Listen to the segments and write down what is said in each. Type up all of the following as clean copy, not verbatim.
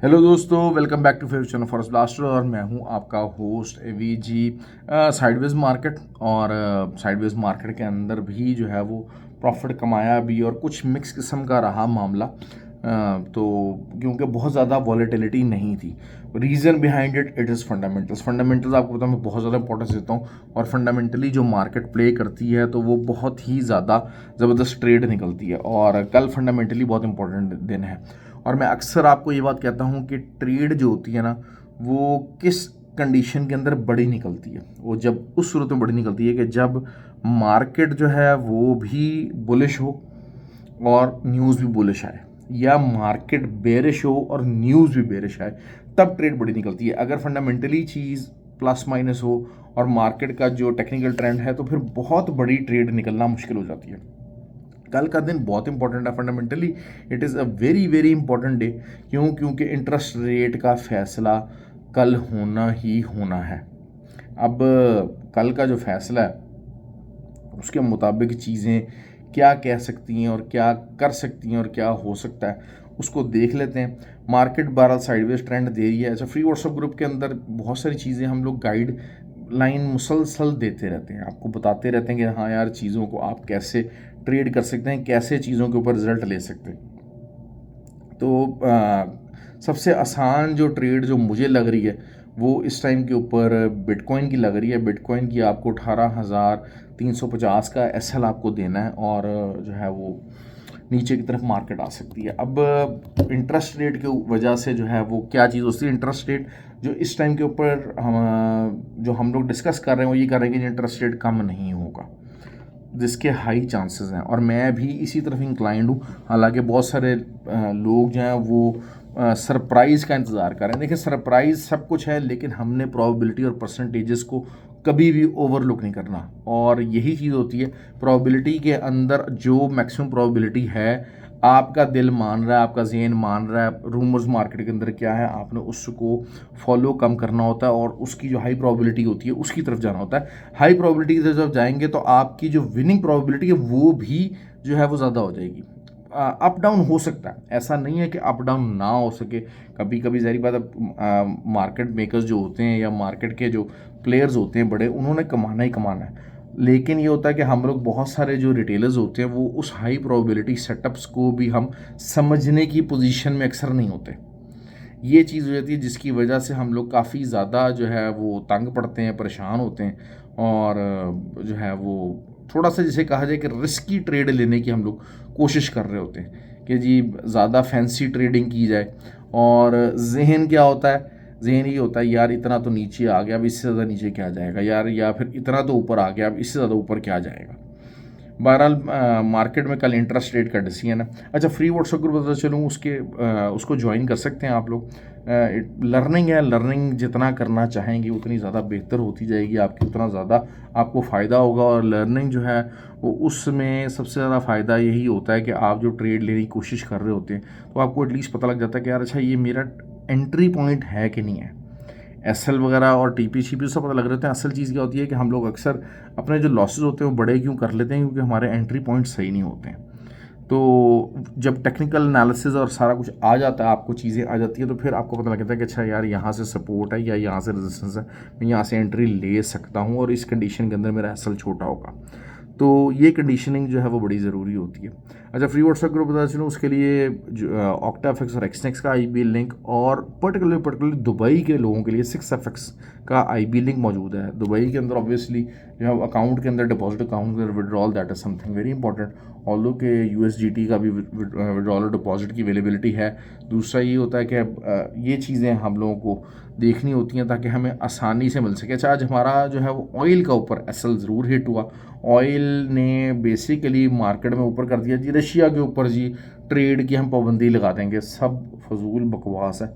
Hello दोस्तों, welcome back to favourite channel forest blaster और मैं हूं आपका host Avi ji. Sideways market और साइडवेज मार्केट के अंदर भी जो है वो प्रॉफिट कमाया भी और कुछ मिक्स किस्म का रहा मामला। तो क्योंकि बहुत ज़्यादा वॉलेटिलिटी नहीं थी। Reason behind it is fundamentals आपको पता मैं बहुत ज़्यादा इंपॉर्टेंस देता हूँ और फंडामेंटली जो मार्केट प्ले करती है तो वो बहुत ही ज़्यादा ज़बरदस्त ट्रेड निकलती है और कल फंडामेंटली बहुत इंपॉर्टेंट दिन है। और मैं अक्सर आपको ये बात कहता हूँ कि ट्रेड जो होती है ना वो किस कंडीशन के अंदर बड़ी निकलती है। वो जब उस सूरत में बड़ी निकलती है कि जब मार्केट जो है वो भी बुलिश हो और न्यूज़ भी बुलिश आए, या मार्केट बेरिश हो और न्यूज़ भी बेरिश आए, तब ट्रेड बड़ी निकलती है। अगर फंडामेंटली चीज़ प्लस माइनस हो और मार्केट का जो टेक्निकल ट्रेंड है तो फिर बहुत बड़ी ट्रेड निकलना मुश्किल हो जाती है। कल का दिन बहुत इंपॉर्टेंट है। Fundamentally it is a very very important day. क्योंकि इंटरेस्ट रेट का फैसला कल होना ही होना है। अब कल का जो फैसला है उसके मुताबिक चीज़ें क्या कह सकती हैं और क्या कर सकती हैं और क्या हो सकता है उसको देख लेते हैं। मार्केट बहरहाल साइडवेज ट्रेंड दे रही है। अच्छा, फ्री व्हाट्सएप ग्रुप के अंदर बहुत सारी चीज़ें हम लोग गाइड लाइन मुसलसल देते रहते हैं, आपको बताते रहते हैं कि हाँ यार चीज़ों को आप कैसे ट्रेड कर सकते हैं, कैसे चीज़ों के ऊपर रिजल्ट ले सकते हैं। तो सबसे आसान जो ट्रेड जो मुझे लग रही है वो इस टाइम के ऊपर बिटकॉइन की लग रही है। बिटकॉइन की आपको 18,350 का एसएल आपको देना है और जो है वो नीचे की तरफ मार्केट आ सकती है। अब इंटरेस्ट रेट के वजह से जो है वो क्या चीज़ होती है, इंटरेस्ट रेट जो इस टाइम के ऊपर हम लोग डिस्कस कर रहे हैं वो ये कर रहे हैं कि इंटरेस्ट रेट कम नहीं होगा, जिसके हाई चांसेस हैं और मैं भी इसी तरफ इंक्लाइंड हूँ। हालांकि बहुत सारे लोग जो हैं वो सरप्राइज़ का इंतज़ार कर रहे हैं। देखिए, सरप्राइज़ सब कुछ है लेकिन हमने प्रोबेबिलिटी और परसेंटेजेस को कभी भी ओवरलुक नहीं करना और यही चीज़ होती है। प्रोबेबिलिटी के अंदर जो मैक्सिमम प्रोबेबिलिटी है, आपका दिल मान रहा है, आपका ज़हन मान रहा है रूमर्स मार्केट के अंदर क्या है, आपने उसको फॉलो कम करना होता है और उसकी जो हाई प्रोबेबिलिटी होती है उसकी तरफ जाना होता है। हाई प्रोबेबिलिटी की तरफ जब जाएंगे तो आपकी जो विनिंग प्रोबेबिलिटी है वो भी जो है वो ज़्यादा हो जाएगी। अप डाउन हो सकता है, ऐसा नहीं है कि अप डाउन ना हो सके। कभी कभी ज़ाहिर बात है मार्केट मेकर्स जो होते हैं या मार्केट के जो प्लेयर्स होते हैं बड़े, उन्होंने कमाना ही कमाना है। लेकिन ये होता है कि हम लोग बहुत सारे जो रिटेलर्स होते हैं वो उस हाई प्रोबेबिलिटी सेटअप्स को भी हम समझने की पोजीशन में अक्सर नहीं होते। ये चीज़ हो जाती है जिसकी वजह से हम लोग काफ़ी ज़्यादा जो है वो तंग पड़ते हैं, परेशान होते हैं और जो है वो थोड़ा सा जिसे कहा जाए कि रिस्की ट्रेड लेने की हम लोग कोशिश कर रहे होते हैं कि जी ज़्यादा फैंसी ट्रेडिंग की जाए। और जहन क्या होता है, जहन ये होता है यार इतना तो नीचे आ गया, अब इससे ज़्यादा नीचे क्या जाएगा यार, या फिर इतना तो ऊपर आ गया, अब इससे ज़्यादा ऊपर क्या जाएगा। बहरहाल मार्केट में कल इंटरेस्ट रेट का डिसीजन है। अच्छा, फ्री व्हाट्सएप ग्रुप बता चलूँ उसको ज्वाइन कर सकते हैं आप लोग। लर्निंग है, लर्निंग जितना करना चाहेंगे उतनी ज़्यादा बेहतर होती जाएगी आपकी, उतना ज़्यादा आपको फ़ायदा होगा। और लर्निंग जो है वो उसमें सबसे ज़्यादा फ़ायदा यही होता है कि आप जो ट्रेड लेने की कोशिश कर रहे होते हैं तो आपको एटलीस्ट पता लग जाता है कि यार अच्छा ये मेरा एंट्री पॉइंट है कि नहीं है। एसएल वगैरह और टीपी शीपी सब पता लग रहे थे। असल चीज़ क्या होती है कि हम लोग अक्सर अपने जो लॉसेज होते हैं वो बड़े क्यों कर लेते हैं, क्योंकि हमारे एंट्री पॉइंट सही नहीं होते हैं। तो जब टेक्निकल एनालिसिस और सारा कुछ आ जाता है, आपको चीज़ें आ जाती है, तो फिर आपको पता लगता है कि अच्छा यार यहाँ से सपोर्ट है या यहाँ से रेजिस्टेंस है, मैं यहाँ से एंट्री ले सकता हूँ और इस कंडीशन के अंदर मेरा एसएल छोटा होगा। तो ये कंडीशनिंग जो है वो बड़ी ज़रूरी होती है। अच्छा, फ्री व्हाट्सएप ग्रुप बता चलूँ उसके लिए ऑक्टाफिक्स और एक्सनेक्स का आईबी लिंक और पर्टिकुलरली दुबई के लोगों के लिए 6FX का आईबी लिंक मौजूद है। दुबई के अंदर ऑब्वियसली जो है अकाउंट के अंदर, डिपॉजिट अकाउंट के अंदर withdrawal, that is something very important. Although के यूएसडीटी का भी विड्रॉल और डिपॉजिट की अवेलेबिलिटी है। दूसरा ये होता है कि ये चीज़ें हम लोगों को देखनी होती हैं ताकि हमें आसानी से मिल सके। अच्छा, आज हमारा जो है वो ऑयल का ऊपर एसएल ज़रूर हिट हुआ। ऑयल ने बेसिकली मार्केट में ऊपर कर दिया जी। रशिया के ऊपर जी ट्रेड की हम पाबंदी लगा देंगे, सब फजूल बकवास है।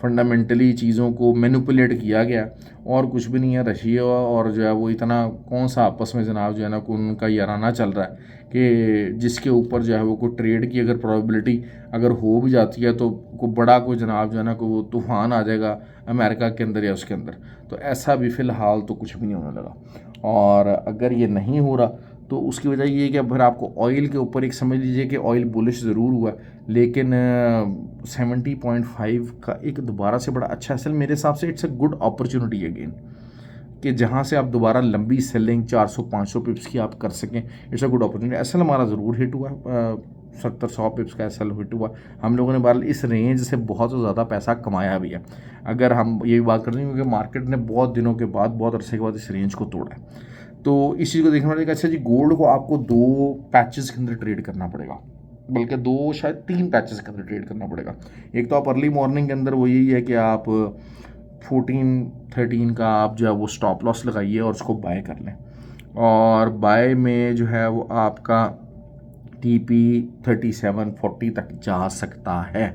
फंडामेंटली चीज़ों को मैनिपुलेट किया गया और कुछ भी नहीं है। रशिया और जो है वो इतना कौन सा आपस में जनाब जो है ना को उनका याराना चल रहा है कि जिसके ऊपर जो है वो कोई ट्रेड की अगर प्रोबेबिलिटी अगर हो भी जाती है तो को बड़ा कोई जनाब जो है ना को वो तूफान आ जाएगा अमेरिका के अंदर या उसके अंदर। तो ऐसा भी फ़िलहाल तो कुछ भी नहीं होने लगा और अगर ये नहीं हो रहा तो उसकी वजह ये है कि अब फिर आपको ऑयल के ऊपर एक समझ लीजिए कि ऑयल बुलिश ज़रूर हुआ, लेकिन 70.5 का एक दोबारा से बड़ा अच्छा एसल मेरे हिसाब से it's a good opportunity again, कि जहाँ से आप दोबारा लंबी सेलिंग 400-500 पिप्स की आप कर सकें, it's a good opportunity. Acyl हमारा ज़रूर हिट हुआ, 70-100 पिप्स का एसल हिट हुआ। हम लोगों ने बहरहाल इस रेंज से बहुत ज़्यादा पैसा कमाया भी है। अगर हम ये भी बात करते हैं क्योंकि मार्केट ने बहुत दिनों के बाद, बहुत अरसे के बाद इस रेंज को तोड़ा है, तो इस चीज़ को देखना पड़ेगा। अच्छा जी, गोल्ड को आपको 2 पैचेस के अंदर ट्रेड करना पड़ेगा, बल्कि 2 शायद 3 पैचेस के अंदर ट्रेड करना पड़ेगा। एक तो आप अर्ली मॉर्निंग के अंदर वो यही है कि आप 14-13 का आप जो है वो स्टॉप लॉस लगाइए और उसको बाय कर लें, और बाय में जो है वो आपका TP 37-40 तक जा सकता है।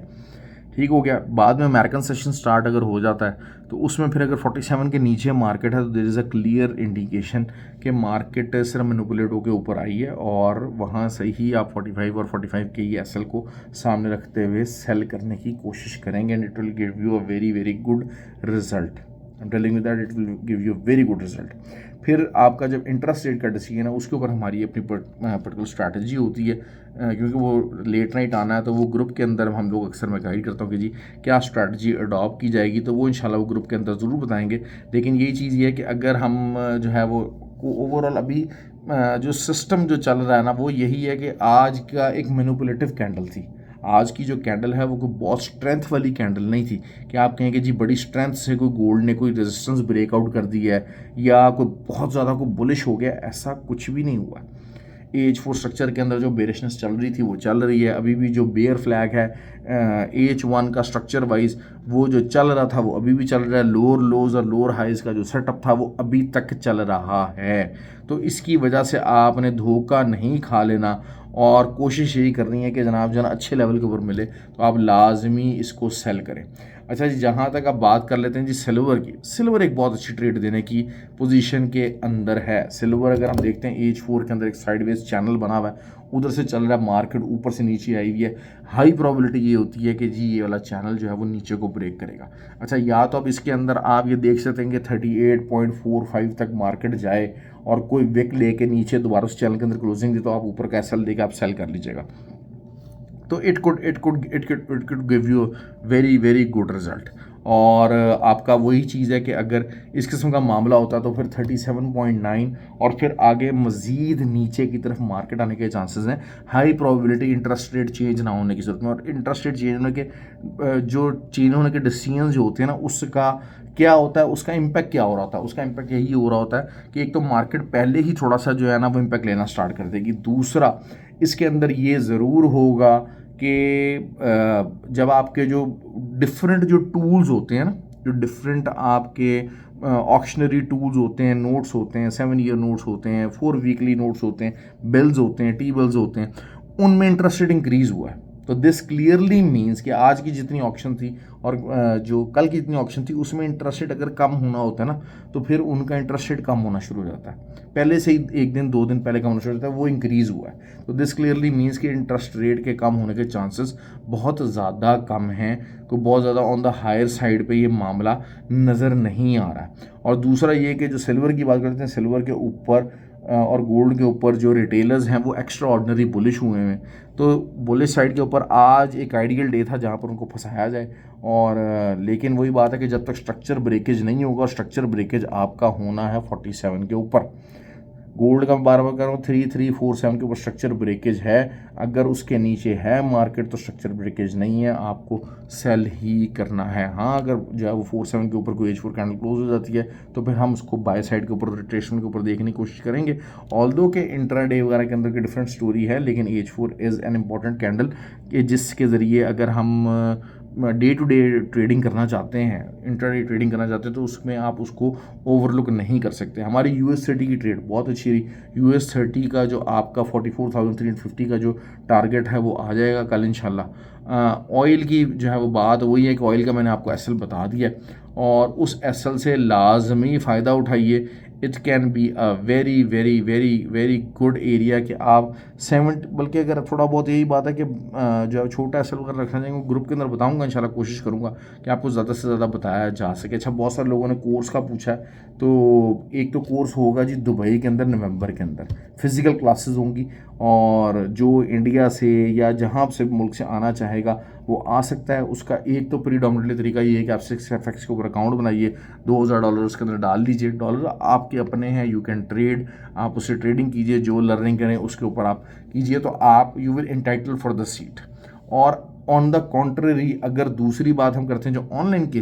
ठीक हो गया। बाद में अमेरिकन सेशन स्टार्ट अगर हो जाता है तो उसमें फिर अगर 47 के नीचे मार्केट है तो there is a clear indication कि मार्केट सिर्फ मैनिपुलेट होकर ऊपर आई है, और वहाँ से ही आप 45 और 45 के ही एसएल को सामने रखते हुए सेल करने की कोशिश करेंगे, and it will give you a very very good result. I am telling you that it will give you very good result. फिर आपका जब इंटरेस्ट रेट का डिसीजन है उसके ऊपर हमारी अपनी पर्टिकुलर स्ट्रैटेजी होती है, क्योंकि वो लेट नाइट आना है, तो वो ग्रुप के अंदर हम लोग अक्सर मैं गाइड करता हूँ कि जी क्या स्ट्रैटेजी अडॉप्ट की जाएगी, तो वो इंशाल्लाह वो ग्रुप के अंदर ज़रूर बताएंगे। लेकिन यही चीज़ ये है कि अगर हम जो है वो ओवरऑल अभी जो सिस्टम जो चल रहा है ना वो यही है कि आज का एक मैनिपुलेटिव कैंडल थी। आज की जो कैंडल है वो कोई बहुत स्ट्रेंथ वाली कैंडल नहीं थी कि आप कहें कि जी बड़ी स्ट्रेंथ से कोई गोल्ड ने कोई रेजिस्टेंस ब्रेकआउट कर दिया है या कोई बहुत ज़्यादा कोई बुलिश हो गया, ऐसा कुछ भी नहीं हुआ। AH4 स्ट्रक्चर के अंदर जो बेरिशनेस चल रही थी वो चल रही है, अभी भी जो बेयर फ्लैग है AH1 का स्ट्रक्चर वाइज वो जो चल रहा था वो अभी भी चल रहा है, लोअर लोज और लोअर हाइज का जो सेटअप था वो अभी तक चल रहा है। तो इसकी वजह से आपने धोखा नहीं खा लेना, और कोशिश यही करनी है कि जनाब जो ना अच्छे लेवल के ऊपर मिले तो आप लाजमी इसको सेल करें। अच्छा जी, जहाँ तक आप बात कर लेते हैं जी सिल्वर की, सिल्वर एक बहुत अच्छी ट्रेड देने की पोजीशन के अंदर है। सिल्वर अगर हम देखते हैं AH4 के अंदर एक साइडवेज चैनल बना हुआ है, उधर से चल रहा है, मार्केट ऊपर से नीचे आई हुई है, हाई प्रोबेबिलिटी ये होती है कि जी ये वाला चैनल जो है वो नीचे को ब्रेक करेगा। अच्छा, या तो अब इसके अंदर आप ये देख सकते हैं कि 38.45 तक मार्केट जाए और कोई विक लेके नीचे दोबारा उस चैनल के अंदर क्लोजिंग दे तो आप ऊपर का सेल देके आप सेल कर लीजिएगा, तो it could give you very very good result. और आपका वही चीज़ है कि अगर इस किस्म का मामला होता तो फिर 37.9 और फिर आगे मज़ीद नीचे की तरफ मार्केट आने के चांसेस हैं। High probability interest rate change ना होने की सूरत में, और इंटरेस्ट रेट चेंज होने के जो चेंज होने के डिसीजन जो होते हैं ना उसका क्या होता है, उसका इम्पैक्ट क्या हो रहा होता है, उसका इम्पैक्ट यही हो रहा होता है कि एक तो मार्केट पहले ही थोड़ा सा जो है ना वो इम्पैक्ट लेना स्टार्ट कर देगी। दूसरा, इसके अंदर ये ज़रूर होगा कि जब आपके जो डिफरेंट जो टूल्स होते हैं ना, जो डिफरेंट आपके ऑक्शनरी टूल्स होते हैं, नोट्स होते हैं, 7 ईयर नोट्स होते हैं, 4 वीकली नोट्स होते हैं, बिल्स होते हैं, टी बिल्स होते हैं, उनमें इंटरेस्ट रेट इंक्रीज़ हुआ है। तो दिस क्लियरली मीन्स कि आज की जितनी ऑक्शन थी और जो कल की जितनी ऑक्शन थी उसमें इंटरेस्ट रेट अगर कम होना होता है ना तो फिर उनका इंटरेस्ट रेट कम होना शुरू हो जाता है, पहले से ही 1 दिन 2 दिन पहले कम होना शुरू हो जाता है, वो इंक्रीज़ हुआ है। तो दिस क्लियरली मीन्स कि इंटरेस्ट रेट के कम होने के चांसेस बहुत ज़्यादा कम हैं, कोई बहुत ज़्यादा ऑन द हायर साइड पे ये मामला नज़र नहीं आ रहा है। और दूसरा ये कि जो सिल्वर की बात करते हैं, सिल्वर के ऊपर और गोल्ड के ऊपर जो रिटेलर्स हैं वो एक्स्ट्रा ऑर्डनरी बुलिश हुए हैं, तो बुलिश साइड के ऊपर आज एक आइडियल डे था जहाँ पर उनको फंसाया जाए। और लेकिन वही बात है कि जब तक स्ट्रक्चर ब्रेकेज नहीं होगा, और स्ट्रक्चर ब्रेकेज आपका होना है 47 के ऊपर, गोल्ड का मैं बार बार कह रहा हूँ 3347 के ऊपर स्ट्रक्चर ब्रेकेज है, अगर उसके नीचे है मार्केट तो स्ट्रक्चर ब्रेकेज नहीं है, आपको सेल ही करना है। हाँ, अगर जो है वो 47 के ऊपर कोई H4 कैंडल क्लोज हो जाती है तो फिर हम उसको बाय साइड के ऊपर, रिट्रेसमेंट के ऊपर देखने की कोशिश करेंगे। ऑल्दो के इंट्राडे वगैरह के अंदर की डिफरेंट स्टोरी है, लेकिन H4 is an important candle कि जिसके ज़रिए अगर हम डे टू डे ट्रेडिंग करना चाहते हैं, इंट्राडे ट्रेडिंग करना चाहते हैं, तो उसमें आप उसको ओवरलुक नहीं कर सकते। हमारी US30 की ट्रेड बहुत अच्छी रही। US30 का जो आपका 44,350 का जो टारगेट है वो आ जाएगा कल इंशाल्लाह। ऑयल की जो है वो बात वही है कि ऑयल का मैंने आपको एसएल बता दिया, और उस एसएल से लाजमी फ़ायदा उठाइए। It can be a very very very very good area कि आप 70, बल्कि अगर थोड़ा बहुत यही बात है कि जो छोटा एस एल वगैरह रखना चाहिए, ग्रुप के अंदर बताऊंगा, इंशाल्लाह कोशिश करूंगा कि आपको ज़्यादा से ज़्यादा बताया जा सके। अच्छा, बहुत सारे लोगों ने कोर्स का पूछा है, तो एक तो कोर्स होगा जी दुबई के अंदर नवंबर के अंदर, फिज़िकल क्लासेस होंगी, और जो इंडिया से या जहाँ से मुल्क से आना चाहेगा वो आ सकता है। उसका एक तो प्रीडोमिनेटली तरीका ये है कि आप 6FX के ऊपर अकाउंट बनाइए, $2000 उसके अंदर डाल दीजिए, डॉलर आपके अपने हैं, यू कैन ट्रेड, आप उससे ट्रेडिंग कीजिए, जो लर्निंग करें उसके ऊपर आप कीजिए, तो आप you will entitle for the seat. और ऑन द कॉन्ट्ररी अगर दूसरी बात हम करते हैं जो ऑनलाइन के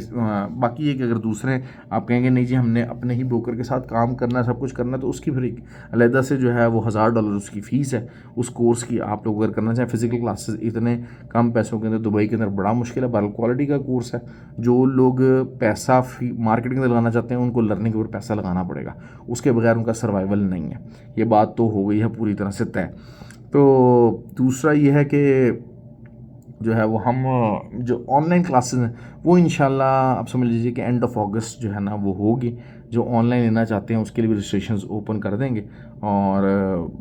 बाकी है कि अगर दूसरे आप कहेंगे नहीं जी हमने अपने ही ब्रोकर के साथ काम करना है, सब कुछ करना है, तो उसकी फिर एक अलहदा से जो है वो $1000 उसकी फ़ीस है उस कोर्स की। आप लोग अगर करना चाहें फिजिकल क्लासेस इतने कम पैसों के अंदर दुबई के अंदर बड़ा मुश्किल है, बल्कि क्वालिटी का कोर्स है। जो लोग पैसा फी मार्केटिंग में लगाना चाहते हैं उनको लर्निंग के ऊपर पैसा लगाना पड़ेगा, उसके बगैर उनका सर्वाइवल नहीं है। ये बात तो हो गई है पूरी तरह से तय। तो दूसरा ये है कि जो है वो हम जो ऑनलाइन क्लासेस हैं वो इंशाल्लाह आप समझ लीजिए कि एंड ऑफ अगस्त जो है ना वो होगी। जो ऑनलाइन लेना चाहते हैं उसके लिए भी रजिस्ट्रेशंस ओपन कर देंगे, और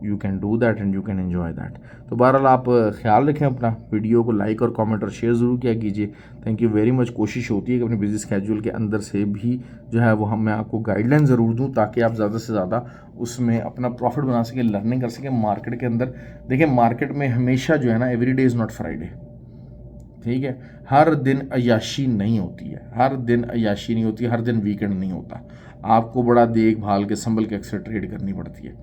you can do that and you can enjoy that. तो बहरहाल आप ख्याल रखें अपना, वीडियो को लाइक और कमेंट और शेयर ज़रूर किया कीजिए। Thank you very much. कोशिश होती है कि अपने बिजी स्केड्यूल के अंदर से भी जो है वो मैं आपको गाइडलाइन ज़रूर दूँ, ताकि आप ज़्यादा से ज़्यादा उसमें अपना प्रॉफिट बना सकें, लर्निंग कर सकें मार्केट के अंदर। देखिए मार्केट में हमेशा जो है ना every day is not Friday, ठीक है। हर दिन अय्याशी नहीं होती है, हर दिन अय्याशी नहीं होती, हर दिन वीकेंड नहीं होता। आपको बड़ा देखभाल के संभल के अक्सर ट्रेड करनी पड़ती है।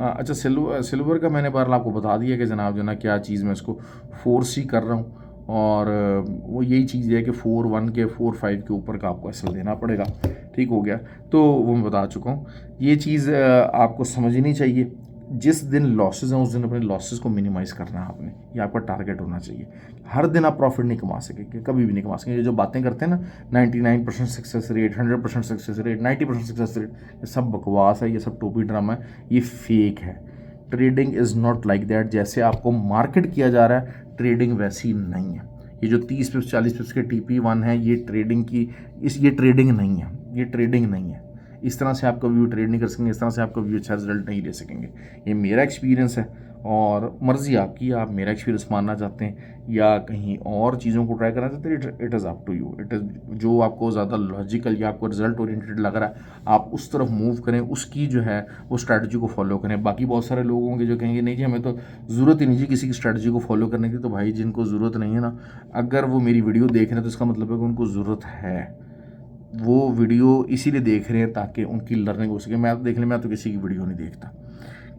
अच्छा, सिल्वर का मैंने बहरहाल आपको बता दिया कि जनाब जो ना क्या चीज़ मैं इसको फोर्स ही कर रहा हूँ, और वो यही चीज़ है कि 4-1 के 4-5 के ऊपर का आपको एसएल देना पड़ेगा। ठीक हो गया, तो वो मैं बता चुका हूँ। ये चीज़ आपको समझनी चाहिए। जिस दिन लॉसेस हैं उस दिन अपने लॉसेस को मिनिमाइज़ करना है आपने, ये आपका टारगेट होना चाहिए। हर दिन आप प्रॉफिट नहीं कमा सकेंगे, कभी भी नहीं कमा सकेंगे। ये जो बातें करते हैं ना 99% success rate, 100% success rate, 90% success rate, ये सब बकवास है, ये सब टोपी ड्रामा है, ये फेक है। Trading is not like that. जैसे आपको मार्केट किया जा रहा है ट्रेडिंग वैसी नहीं है। ये जो 30 पिप्स 40 पिप्स के TP1 है ये ट्रेडिंग की ये ट्रेडिंग नहीं है, ये ट्रेडिंग नहीं है। इस तरह से आप कभी भी ट्रेड नहीं कर सकेंगे, इस तरह से आप कभी भी अच्छा रिजल्ट नहीं ले सकेंगे। ये मेरा एक्सपीरियंस है, और मर्ज़ी आपकी, आप मेरा एक्सपीरियंस मानना चाहते हैं या कहीं और चीज़ों को ट्राई करना चाहते हैं, it is up to you. It is जो आपको ज़्यादा लॉजिकल या आपको रिजल्ट ओरिएंटेड लग रहा है आप उस तरफ मूव करें, उसकी जो है वो स्ट्रैटेजी को फॉलो करें। बाकी बहुत सारे लोग होंगे जो कहेंगे नहीं जी हमें तो ज़रूरत ही नहीं जी किसी की स्ट्रैटेजी को फॉलो करने की। तो भाई जिनको ज़रूरत नहीं है ना, अगर वो मेरी वीडियो देख रहे हैं तो इसका मतलब है कि उनको ज़रूरत है। वो वीडियो इसीलिए देख रहे हैं ताकि उनकी लर्निंग हो सके। मैं तो देख लें, मैं तो किसी की वीडियो नहीं देखता,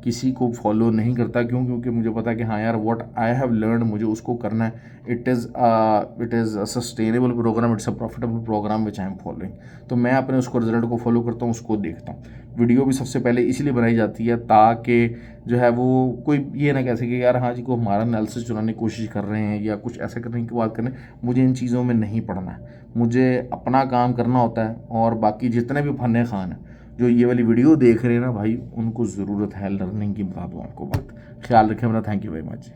किसी को फॉलो नहीं करता। क्यों? क्योंकि मुझे पता है कि हाँ यार व्हाट आई हैव लर्न मुझे उसको करना है। It is a sustainable programme, it's a profitable programme which I am following. तो मैं अपने उसको रिजल्ट को फॉलो करता हूँ, उसको देखता हूँ। वीडियो भी सबसे पहले इसलिए बनाई जाती है ताकि जो है वो कोई ये ना कह सके यार हाँ जी को हमारा एनालिसिस चुराने की कोशिश कर रहे हैं या कुछ ऐसा करने की बात करें। मुझे इन चीज़ों में नहीं पड़ना है, मुझे अपना काम करना होता है। और बाकी जितने भी फन्ने खान हैं जो ये वाली वीडियो देख रहे हैं ना भाई, उनको ज़रूरत है लर्निंग की। बता दूँ आपको बात, ख्याल रखें अपना। Thank you very much.